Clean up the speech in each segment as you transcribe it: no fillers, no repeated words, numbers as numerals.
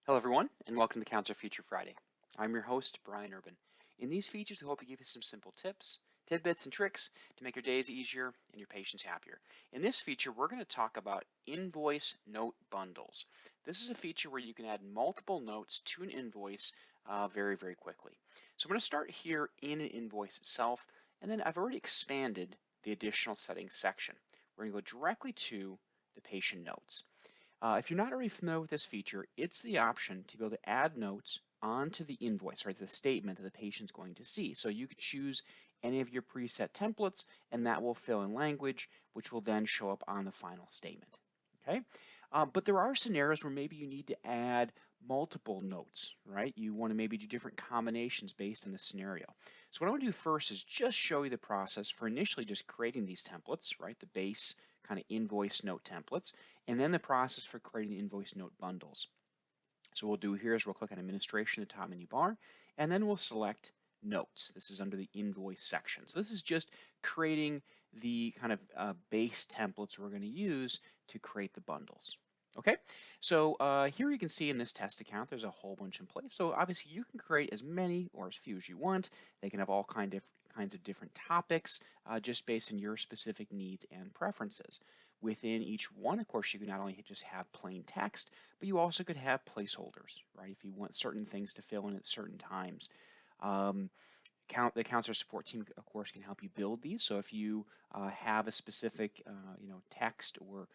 Hello everyone, and welcome to Counselor Feature Friday. I'm your host, Brian Urban. In these features, we hope to give you some simple tips, tidbits, and tricks to make your days easier and your patients happier. In this feature, we're going to talk about invoice note bundles. This is a feature where you can add multiple notes to an invoice very quickly. So I'm going to start here in an invoice itself, and then I've already expanded the additional settings section. We're going to go directly to the patient notes. If you're not already familiar with this feature, it's the option to be able to add notes onto the invoice or the statement that the patient's going to see. So you could choose any of your preset templates and that will fill in language, which will then show up on the final statement. Okay, but there are scenarios where maybe you need to add multiple notes, right? You want to maybe do different combinations based on the scenario. So what I want to do first is just show you the process for initially just creating these templates, right? The base kind of invoice note templates, and then the process for creating the invoice note bundles. So what we'll do here is we'll click on administration at the top menu bar, and then we'll select notes. This is under the invoice section. So this is just creating the kind of base templates we're going to use to create the bundles. Okay, so here you can see in this test account, there's a whole bunch in place. So obviously you can create as many or as few as you want. They can have all kinds of different topics just based on your specific needs and preferences. Within each one, of course, you can not only just have plain text, but you also could have placeholders, right? If you want certain things to fill in at certain times. Um, the counselor support team, of course, can help you build these. So if you have a specific, text or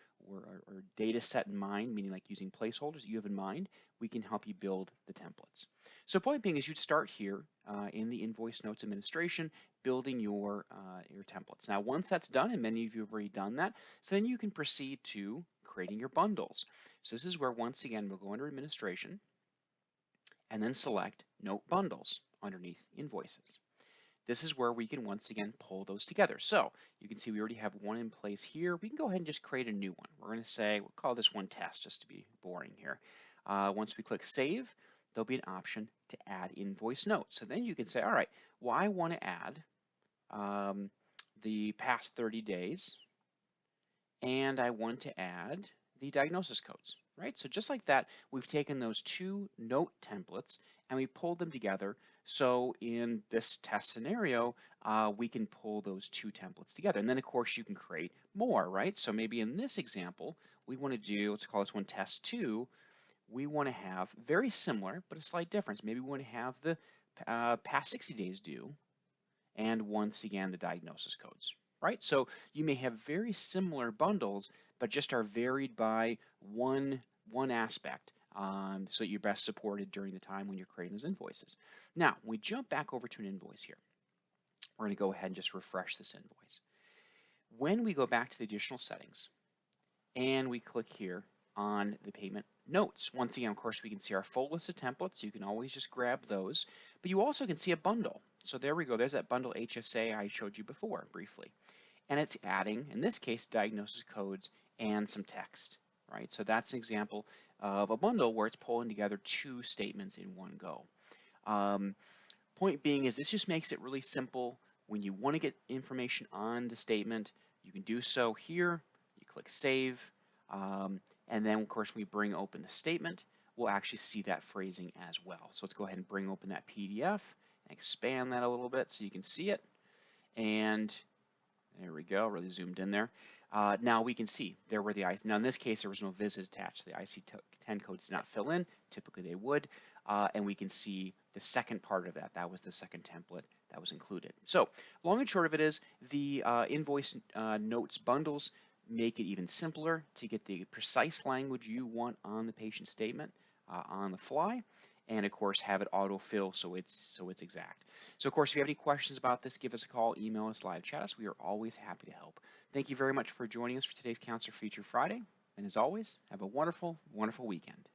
data set in mind, meaning like using placeholders you have in mind, we can help you build the templates. So point being is you'd start here in the invoice notes administration, building your templates. Now, once that's done, and many of you have already done that, so then you can proceed to creating your bundles. So this is where, once again, we'll go under administration and then select note bundles underneath invoices. This is where we can once again pull those together. So you can see we already have one in place here. We can go ahead and just create a new one. We're going to say, we'll call this one test just to be boring here. Once we click save, there'll be an option to add invoice notes. So then you can say, all right, well, I want to add the past 30 days and I want to add the diagnosis codes, right? So just like that, we've taken those two note templates and we pulled them together. So in this test scenario, we can pull those two templates together. And then of course you can create more, right? So maybe in this example, we want to do, let's call this one test 2. We want to have very similar, but a slight difference. Maybe we want to have the past 60 days due and once again the diagnosis codes, right? So you may have very similar bundles, but just are varied by one aspect, so you're best supported during the time when you're creating those invoices. Now, we jump back over to an invoice here. We're going to go ahead and just refresh this invoice. When we go back to the additional settings and we click here on the payment notes, once again, of course, we can see our full list of templates. You can always just grab those, but you also can see a bundle. So there we go. There's that bundle HSA I showed you before briefly. And it's adding, in this case, diagnosis codes and some text, right? So that's an example of a bundle where it's pulling together two statements in one go. Point being is this just makes it really simple. When you want to get information on the statement, you can do so here. You click save. And then, of course, when we bring open the statement, we'll actually see that phrasing as well. So let's go ahead and bring open that PDF and expand that a little bit so you can see it. And there we go, really zoomed in there. Now we can see there were the IC. Now in this case, there was no visit attached. The IC10 codes did not fill in. Typically they would. And we can see the second part of that. That was the second template that was included. So long and short of it is the invoice notes bundles make it even simpler to get the precise language you want on the patient statement on the fly, and of course have it autofill so it's exact. So of course, if you have any questions about this, give us a call, email us, live chat us. We are always happy to help. Thank you very much for joining us for today's Counselor Feature Friday, and as always, have a wonderful weekend.